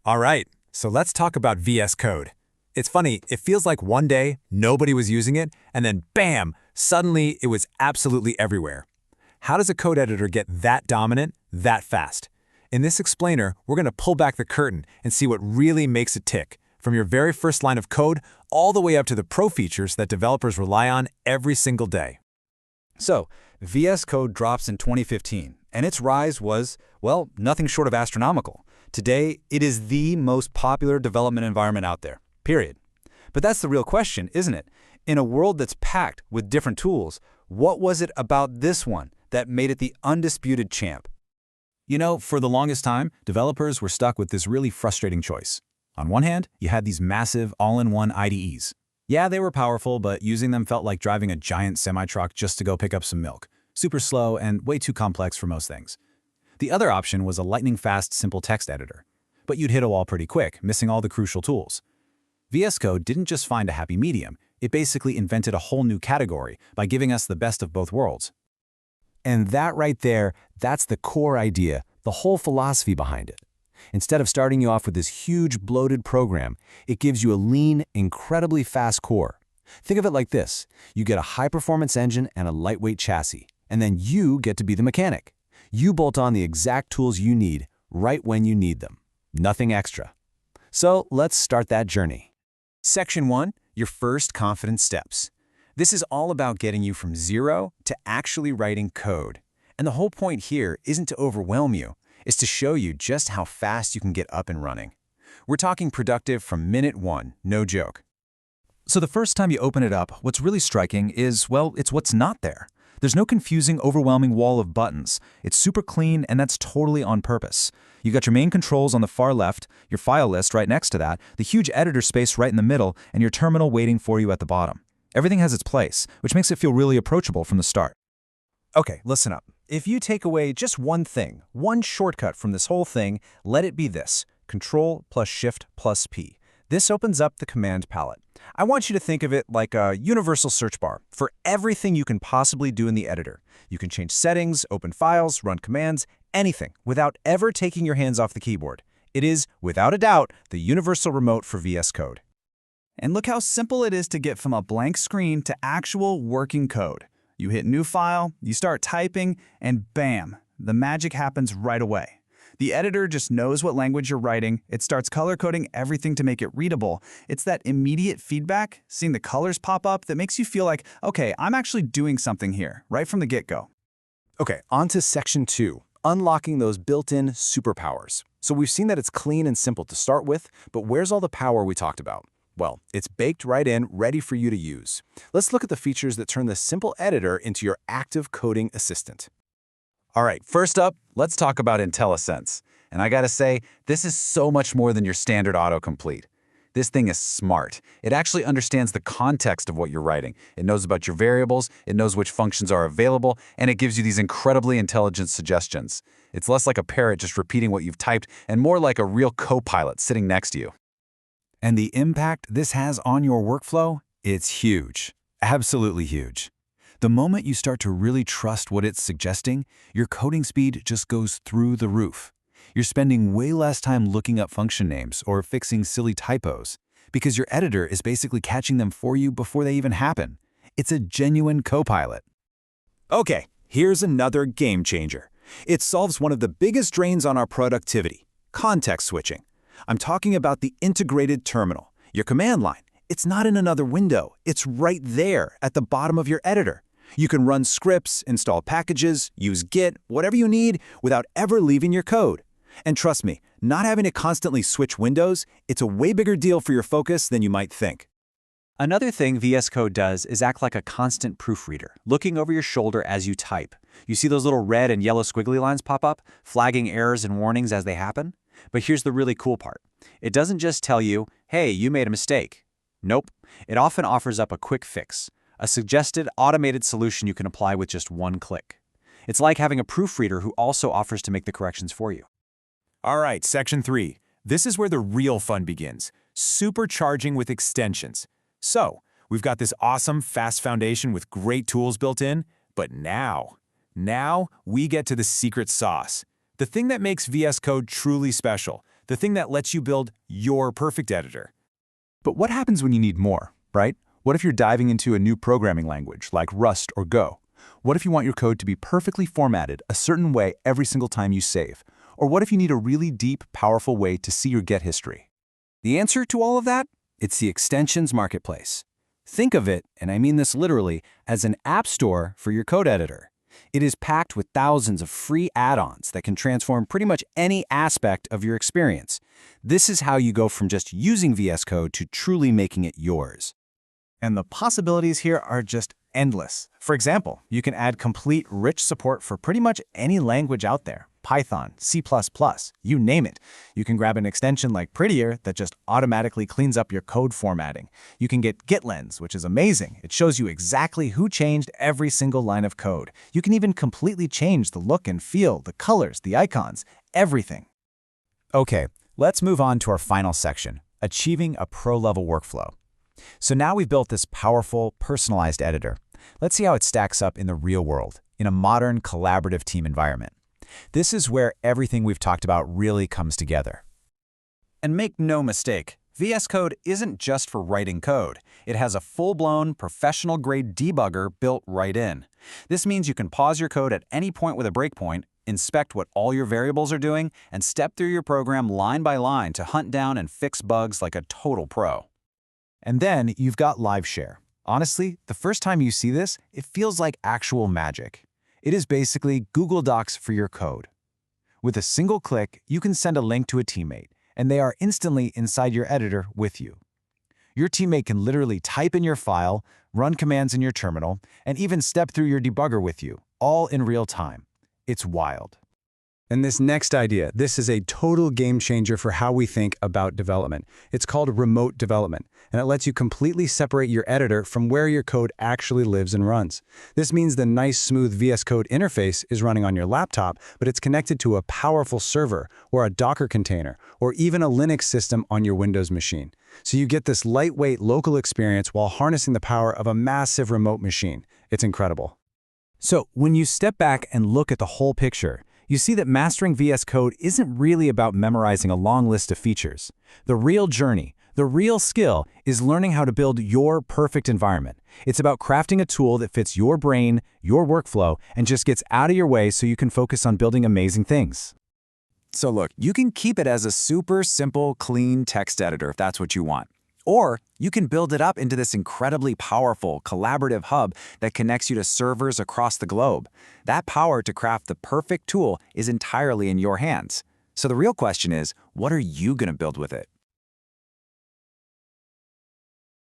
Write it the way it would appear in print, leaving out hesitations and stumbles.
All right, so let's talk about VS Code. It's funny, it feels like one day nobody was using it, and then bam, suddenly it was absolutely everywhere. How does a code editor get that dominant, that fast? In this explainer, we're going to pull back the curtain and see what really makes it tick, from your very first line of code all the way up to the pro features that developers rely on every single day. So, VS Code drops in 2015, and its rise was, well, nothing short of astronomical. Today, it is the most popular development environment out there, period. But that's the real question, isn't it? In a world that's packed with different tools, what was it about this one that made it the undisputed champ? You know, for the longest time, developers were stuck with this really frustrating choice. On one hand, you had these massive all-in-one IDEs. Yeah, they were powerful, but using them felt like driving a giant semi-truck just to go pick up some milk. Super slow and way too complex for most things. The other option was a lightning-fast, simple text editor. But you'd hit a wall pretty quick, missing all the crucial tools. VS Code didn't just find a happy medium, it basically invented a whole new category by giving us the best of both worlds. And that right there, that's the core idea, the whole philosophy behind it. Instead of starting you off with this huge bloated program, it gives you a lean, incredibly fast core. Think of it like this. You get a high-performance engine and a lightweight chassis, and then you get to be the mechanic. You bolt on the exact tools you need right when you need them. Nothing extra. So let's start that journey. Section 1, your first confidence steps. This is all about getting you from zero to actually writing code. And the whole point here isn't to overwhelm you, it's to show you just how fast you can get up and running. We're talking productive from minute one, no joke. So the first time you open it up, what's really striking is, well, it's what's not there. There's no confusing, overwhelming wall of buttons. It's super clean, and that's totally on purpose. You got your main controls on the far left, your file list right next to that, the huge editor space right in the middle, and your terminal waiting for you at the bottom. Everything has its place, which makes it feel really approachable from the start. Okay, listen up. If you take away just one thing, one shortcut from this whole thing, let it be this: Control plus Shift plus P. This opens up the command palette. I want you to think of it like a universal search bar for everything you can possibly do in the editor. You can change settings, open files, run commands, anything, without ever taking your hands off the keyboard. It is, without a doubt, the universal remote for VS Code. And look how simple it is to get from a blank screen to actual working code. You hit New File, you start typing, and bam, the magic happens right away. The editor just knows what language you're writing, it starts color-coding everything to make it readable. It's that immediate feedback, seeing the colors pop up, that makes you feel like, okay, I'm actually doing something here, right from the get-go. Okay, on to Section 2, unlocking those built-in superpowers. So we've seen that it's clean and simple to start with, but where's all the power we talked about? Well, it's baked right in, ready for you to use. Let's look at the features that turn this simple editor into your active coding assistant. All right, first up, let's talk about IntelliSense. And I gotta say, this is so much more than your standard autocomplete. This thing is smart. It actually understands the context of what you're writing. It knows about your variables, it knows which functions are available, and it gives you these incredibly intelligent suggestions. It's less like a parrot just repeating what you've typed and more like a real co-pilot sitting next to you. And the impact this has on your workflow? It's huge. Absolutely huge. The moment you start to really trust what it's suggesting, your coding speed just goes through the roof. You're spending way less time looking up function names or fixing silly typos because your editor is basically catching them for you before they even happen. It's a genuine co-pilot. Okay, here's another game changer. It solves one of the biggest drains on our productivity: context switching. I'm talking about the integrated terminal, your command line. It's not in another window. It's right there at the bottom of your editor. You can run scripts, install packages, use Git, whatever you need without ever leaving your code. And trust me, not having to constantly switch windows, it's a way bigger deal for your focus than you might think. Another thing VS Code does is act like a constant proofreader, looking over your shoulder as you type. You see those little red and yellow squiggly lines pop up, flagging errors and warnings as they happen? But here's the really cool part. It doesn't just tell you, hey, you made a mistake. Nope. It often offers up a quick fix, a suggested automated solution you can apply with just one click. It's like having a proofreader who also offers to make the corrections for you. All right, Section 3. This is where the real fun begins, supercharging with extensions. So, we've got this awesome, fast foundation with great tools built in, but now we get to the secret sauce. The thing that makes VS Code truly special, the thing that lets you build your perfect editor. But what happens when you need more, right? What if you're diving into a new programming language like Rust or Go? What if you want your code to be perfectly formatted a certain way every single time you save? Or what if you need a really deep, powerful way to see your Get history? The answer to all of that? It's the extensions marketplace. Think of it, and I mean this literally, as an app store for your code editor. It is packed with thousands of free add-ons that can transform pretty much any aspect of your experience. This is how you go from just using VS Code to truly making it yours. And the possibilities here are just endless. For example, you can add complete rich support for pretty much any language out there. Python, C++, you name it. You can grab an extension like Prettier that just automatically cleans up your code formatting. You can get GitLens, which is amazing. It shows you exactly who changed every single line of code. You can even completely change the look and feel, the colors, the icons, everything. Okay, let's move on to our final section, achieving a pro-level workflow. So now we've built this powerful, personalized editor. Let's see how it stacks up in the real world, in a modern, collaborative team environment. This is where everything we've talked about really comes together. And make no mistake, VS Code isn't just for writing code. It has a full-blown, professional-grade debugger built right in. This means you can pause your code at any point with a breakpoint, inspect what all your variables are doing, and step through your program line by line to hunt down and fix bugs like a total pro. And then you've got Live Share. Honestly, the first time you see this, it feels like actual magic. It is basically Google Docs for your code. With a single click, you can send a link to a teammate, and they are instantly inside your editor with you. Your teammate can literally type in your file, run commands in your terminal, and even step through your debugger with you, all in real time. It's wild. And this next idea, this is a total game changer for how we think about development. It's called remote development, and it lets you completely separate your editor from where your code actually lives and runs. This means the nice, smooth VS Code interface is running on your laptop, but it's connected to a powerful server or a Docker container or even a Linux system on your Windows machine. So you get this lightweight local experience while harnessing the power of a massive remote machine. It's incredible. So when you step back and look at the whole picture, you see that mastering VS Code isn't really about memorizing a long list of features. The real journey, the real skill, is learning how to build your perfect environment. It's about crafting a tool that fits your brain, your workflow, and just gets out of your way so you can focus on building amazing things. So look, you can keep it as a super simple, clean text editor if that's what you want. Or you can build it up into this incredibly powerful, collaborative hub that connects you to servers across the globe. That power to craft the perfect tool is entirely in your hands. So the real question is, what are you going to build with it?